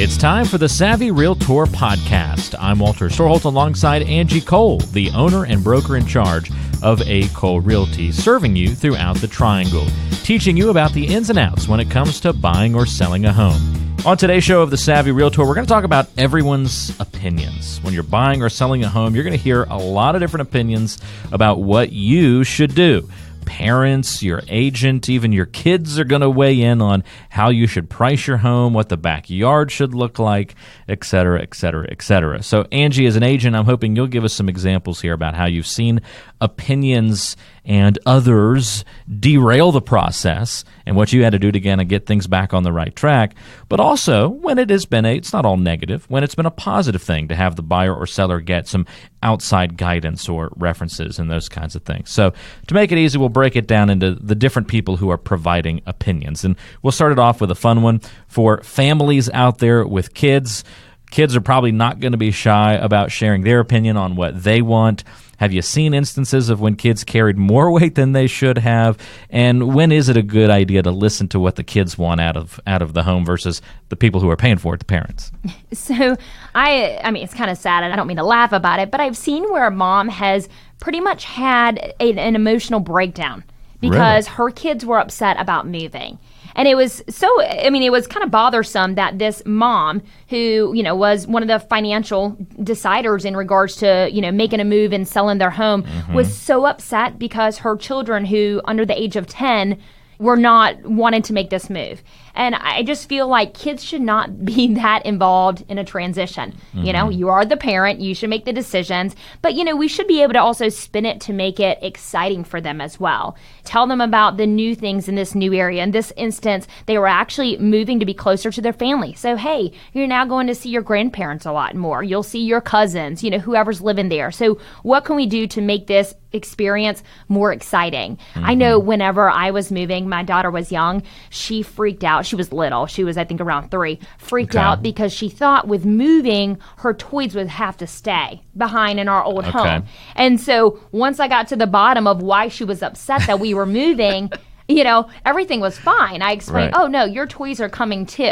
It's time for the Savvy Realtor Podcast. I'm Walter Storholt alongside Angie Cole, the owner and broker in charge of A. Cole Realty, serving you throughout the Triangle, teaching you about the ins and outs when it comes to buying or selling a home. On today's show of the Savvy Realtor, we're going to talk about everyone's opinions. When you're buying or selling a home, you're going to hear a lot of different opinions about what you should do. Parents, your agent, even your kids are going to weigh in on how you should price your home, what the backyard should look like, et cetera, et cetera, et cetera. So, Angie, as an agent, I'm hoping you'll give us some examples here about how you've seen opinions and others derail the process and what you had to do to kind of get things back on the right track. But also, when it has been it's not all negative, when it's been a positive thing to have the buyer or seller get some outside guidance or references and those kinds of things. So to make it easy, we'll break it down into the different people who are providing opinions. And we'll start it off with a fun one for families out there with kids. Kids are probably not going to be shy about sharing their opinion on what they want. Have you seen instances of when kids carried more weight than they should have? And when is it a good idea to listen to what the kids want out of the home versus the people who are paying for it, the parents? So I mean, it's kind of sad, and I don't mean to laugh about it, but I've seen where a mom has pretty much had an emotional breakdown because her kids were upset about moving. And it was it was kind of bothersome that this mom, who, was one of the financial deciders in regards to, making a move and selling their home, was so upset because her children, who under the age of 10, were not wanting to make this move. And I just feel like kids should not be that involved in a transition. You are the parent, you should make the decisions, but we should be able to also spin it to make it exciting for them as well. Tell them about the new things in this new area. In this instance, they were actually moving to be closer to their family. So, hey, you're now going to see your grandparents a lot more. You'll see your cousins, whoever's living there. So what can we do to make this experience more exciting? I know whenever I was moving, my daughter was young, she freaked out. She was little. She was, I think, around 3. Freaked out because she thought with moving, her toys would have to stay behind in our old home. And so once I got to the bottom of why she was upset that we were moving, everything was fine. I explained, oh, no, your toys are coming too,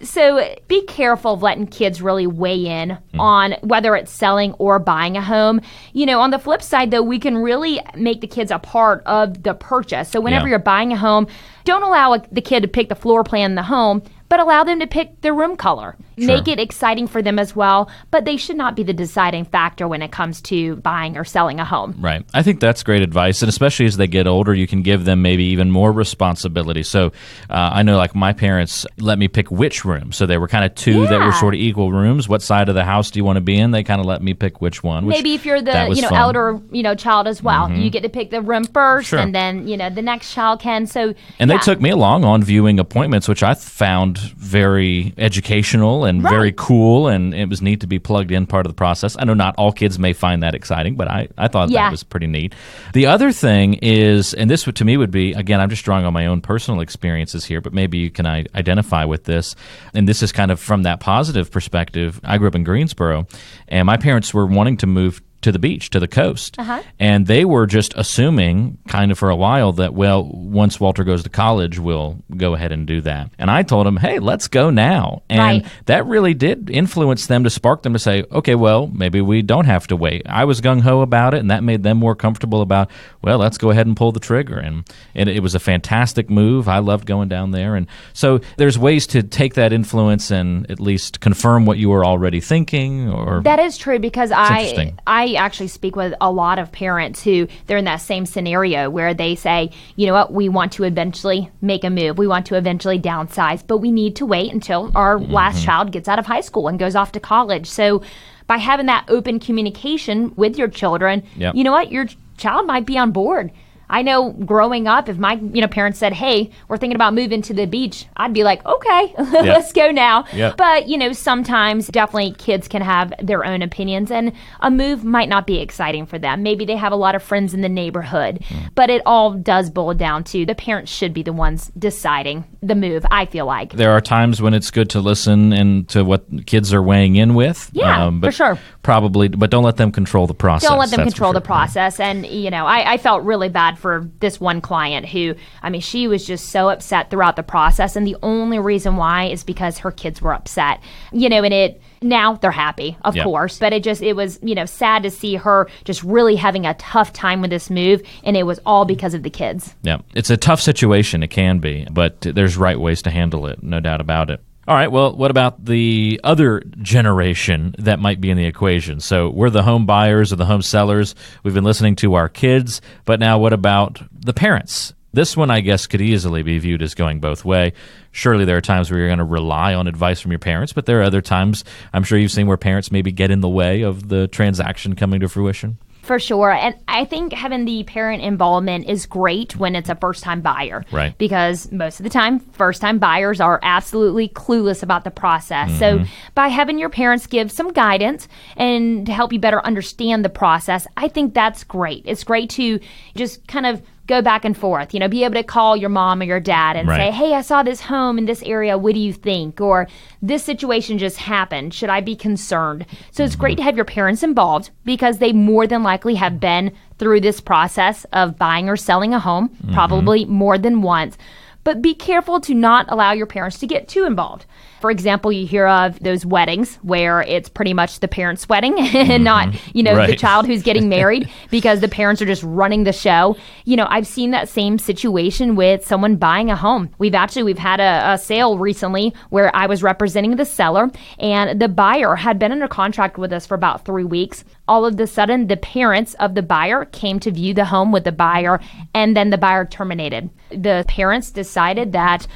So be careful of letting kids really weigh in on whether it's selling or buying a home. On the flip side, though, we can really make the kids a part of the purchase. So whenever you're buying a home, don't allow the kid to pick the floor plan in the home, but allow them to pick the room color. Make it exciting for them as well, but they should not be the deciding factor when it comes to buying or selling a home. Right. I think that's great advice, and especially as they get older, you can give them maybe even more responsibility. So I know, like, my parents let me pick which room. So they were kind of two that were sort of equal rooms. What side of the house do you want to be in? They kind of let me pick which one. Maybe if you're the elder child as well, you get to pick the room first, and then the next child can. So they took me along on viewing appointments, which I found very educational and very cool, and it was neat to be plugged in part of the process. I know not all kids may find that exciting, but I thought that was pretty neat. The other thing is, and this to me would be, again, I'm just drawing on my own personal experiences here, but maybe you can identify with this, and this is kind of from that positive perspective. I grew up in Greensboro, and my parents were wanting to move to the beach, to the coast. And they were just assuming kind of for a while that, well, once Walter goes to college, we'll go ahead and do that. And I told them, hey, let's go now. And that really did influence them, to spark them to say, okay, well, maybe we don't have to wait. I was gung-ho about it, and that made them more comfortable about, well, let's go ahead and pull the trigger. And it was a fantastic move. I loved going down there. And so there's ways to take that influence and at least confirm what you were already thinking. Or that is true, because I actually speak with a lot of parents who they're in that same scenario where they say, you know what, we want to eventually make a move. We want to eventually downsize, but we need to wait until our last child gets out of high school and goes off to college. So by having that open communication with your children, you know what, your child might be on board. I know growing up, if my parents said, hey, we're thinking about moving to the beach, I'd be like, okay, let's go now. But, sometimes definitely kids can have their own opinions, and a move might not be exciting for them. Maybe they have a lot of friends in the neighborhood, but it all does boil down to the parents should be the ones deciding the move, I feel like. There are times when it's good to listen and to what kids are weighing in with. But for sure. Probably, but don't let them control the process. Don't let them control the process. And, I felt really bad for this one client who, I mean, she was just so upset throughout the process. And the only reason why is because her kids were upset, and now they're happy, of course, but it was, sad to see her just really having a tough time with this move. And it was all because of the kids. Yeah. It's a tough situation. It can be, but there's right ways to handle it. No doubt about it. All right, well, what about the other generation that might be in the equation? So we're the home buyers or the home sellers. We've been listening to our kids, but now what about the parents? This one, I guess, could easily be viewed as going both way. Surely there are times where you're going to rely on advice from your parents, but there are other times I'm sure you've seen where parents maybe get in the way of the transaction coming to fruition. For sure. And I think having the parent involvement is great when it's a first-time buyer. Right. Because most of the time, first-time buyers are absolutely clueless about the process. So by having your parents give some guidance and to help you better understand the process, I think that's great. It's great to just kind of go back and forth, be able to call your mom or your dad and say, hey, I saw this home in this area. What do you think? Or this situation just happened. Should I be concerned? So it's great to have your parents involved because they more than likely have been through this process of buying or selling a home, probably more than once. But be careful to not allow your parents to get too involved. For example, you hear of those weddings where it's pretty much the parents' wedding and not, the child who's getting married because the parents are just running the show. I've seen that same situation with someone buying a home. We've had a sale recently where I was representing the seller and the buyer had been under contract with us for about 3 weeks. All of a sudden, the parents of the buyer came to view the home with the buyer, and then the buyer terminated. The parents decided that,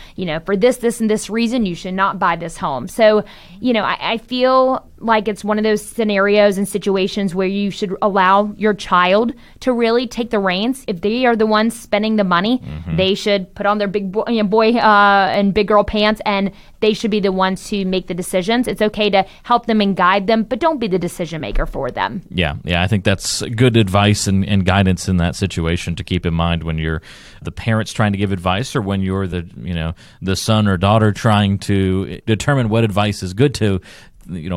for this, and this reason, you should not buy this home. So, I feel like it's one of those scenarios and situations where you should allow your child to really take the reins. If they are the ones spending the money, they should put on their big boy and big girl pants, and they should be the ones to make the decisions. It's okay to help them and guide them, but don't be the decision maker for them. Yeah, I think that's good advice and guidance in that situation to keep in mind when you're the parents trying to give advice or when you're the son or daughter trying to determine what advice is good to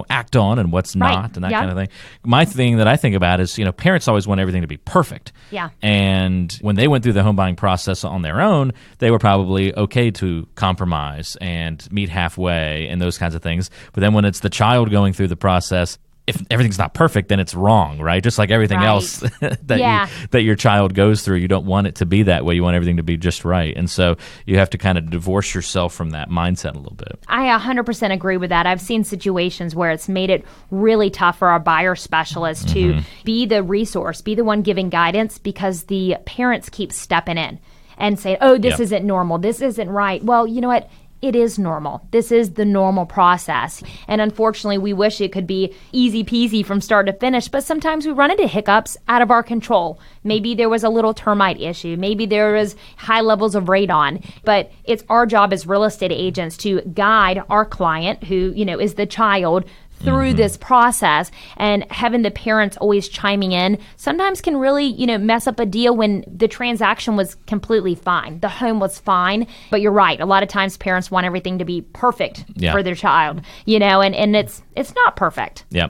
act on and what's not and that kind of thing. My thing that I think about is, parents always want everything to be perfect. Yeah. And when they went through the home buying process on their own, they were probably okay to compromise and meet halfway and those kinds of things. But then when it's the child going through the process, if everything's not perfect, then it's wrong, right? Just like everything else that your child goes through, you don't want it to be that way. You want everything to be just right. And so you have to kind of divorce yourself from that mindset a little bit. I 100% agree with that. I've seen situations where it's made it really tough for our buyer specialist to be the resource, be the one giving guidance because the parents keep stepping in and saying, oh, this isn't normal. This isn't right. Well, you know what? It is normal. This is the normal process. And unfortunately, we wish it could be easy peasy from start to finish, but sometimes we run into hiccups out of our control. Maybe there was a little termite issue. Maybe there was high levels of radon. But it's our job as real estate agents to guide our client, who, is the child, through this process, and having the parents always chiming in sometimes can really, mess up a deal when the transaction was completely fine. The home was fine, but you're right. A lot of times parents want everything to be perfect for their child, and it's not perfect. Yeah,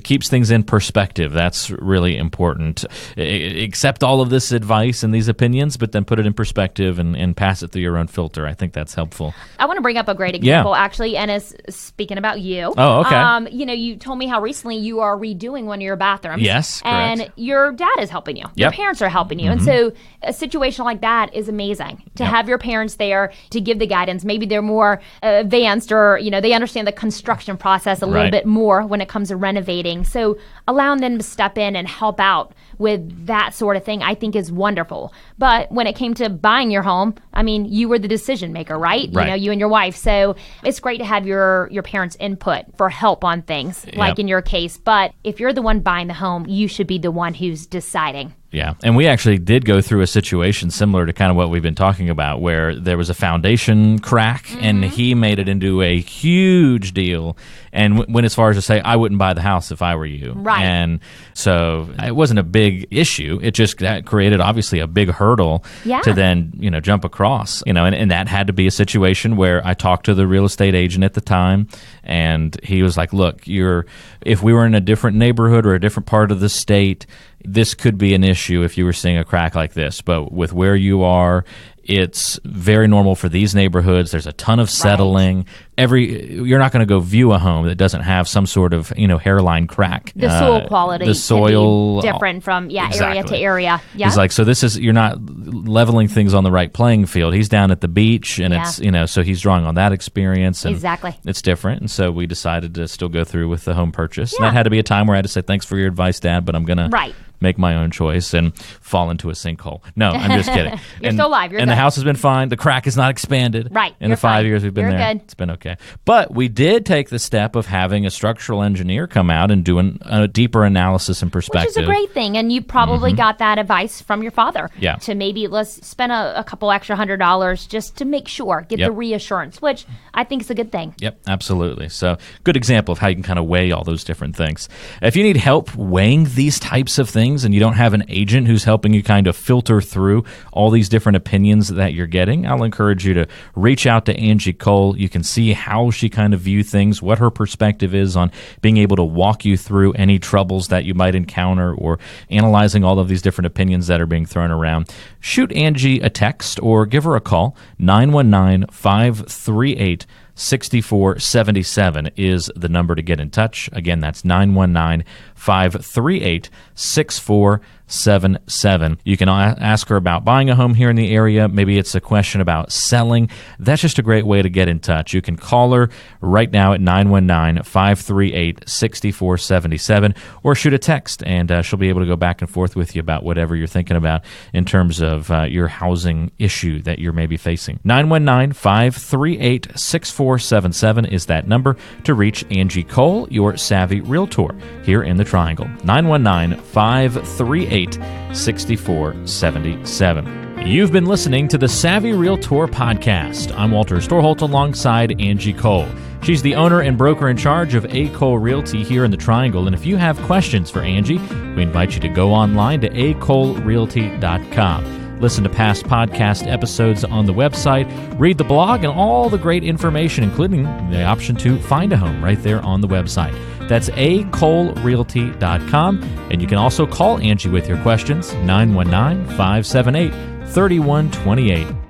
keeps things in perspective. That's really important. Accept all of this advice and these opinions, but then put it in perspective and pass it through your own filter. I think that's helpful. I want to bring up a great example, actually, and it's speaking about you. Oh, okay. You told me how recently you are redoing one of your bathrooms. Yes, correct. And your dad is helping you. Your parents are helping you. And so a situation like that is amazing to have your parents there to give the guidance. Maybe they're more advanced or, they understand the construction process a little bit more when it comes to renovating. So allowing them to step in and help out with that sort of thing, I think is wonderful. But when it came to buying your home, you were the decision maker, right? You and your wife. So it's great to have your parents' input for help on things, like in your case. But if you're the one buying the home, you should be the one who's deciding. Yeah, and we actually did go through a situation similar to kind of what we've been talking about, where there was a foundation crack, and he made it into a huge deal, and went as far as to say, I wouldn't buy the house if I were you. Right. And so it wasn't a big issue. It just that created, obviously, a big hurdle to then, jump across. And that had to be a situation where I talked to the real estate agent at the time, and he was like, look, if we were in a different neighborhood or a different part of the state, this could be an issue if you were seeing a crack like this. But with where you are, it's very normal for these neighborhoods. There's a ton of settling. You're not going to go view a home that doesn't have some sort of hairline crack. The soil quality, the soil can be different from exactly. area to area. Yeah. He's like, so you're not leveling things on the right playing field. He's down at the beach, and it's so he's drawing on that experience. And exactly. It's different, and so we decided to still go through with the home purchase. Yeah. And that had to be a time where I had to say, thanks for your advice, Dad, but I'm going to make my own choice and fall into a sinkhole. No, I'm just kidding. You're still alive. You're and good. The house has been fine. The crack has not expanded. Right. In the 5 years we've been there. Good. It's been okay. But we did take the step of having a structural engineer come out and do a deeper analysis and perspective. Which is a great thing. And you probably got that advice from your father. Yeah. To maybe let's spend a couple extra $100 just to make sure, get the reassurance, which I think is a good thing. Yep, absolutely. So good example of how you can kind of weigh all those different things. If you need help weighing these types of things and you don't have an agent who's helping you kind of filter through all these different opinions that you're getting, I'll encourage you to reach out to Angie Cole. You can see how she kind of views things, what her perspective is on being able to walk you through any troubles that you might encounter or analyzing all of these different opinions that are being thrown around. Shoot Angie a text or give her a call. 919-538-6477 is the number to get in touch. Again, that's 919-538-6477. You can ask her about buying a home here in the area. Maybe it's a question about selling. That's just a great way to get in touch. You can call her right now at 919-538-6477 or shoot a text, and she'll be able to go back and forth with you about whatever you're thinking about in terms of your housing issue that you're maybe facing. 919-538-6477 is that number to reach Angie Cole, your savvy realtor here in the Triangle. 919-538-6477. You've been listening to the Savvy Realtor Podcast. I'm Walter Storholt alongside Angie Cole. She's the owner and broker in charge of A. Cole Realty here in the Triangle. And if you have questions for Angie, we invite you to go online to acolerealty.com. Listen to past podcast episodes on the website, read the blog, and all the great information, including the option to find a home right there on the website. That's acolerealty.com. And you can also call Angie with your questions, 919-578-3128.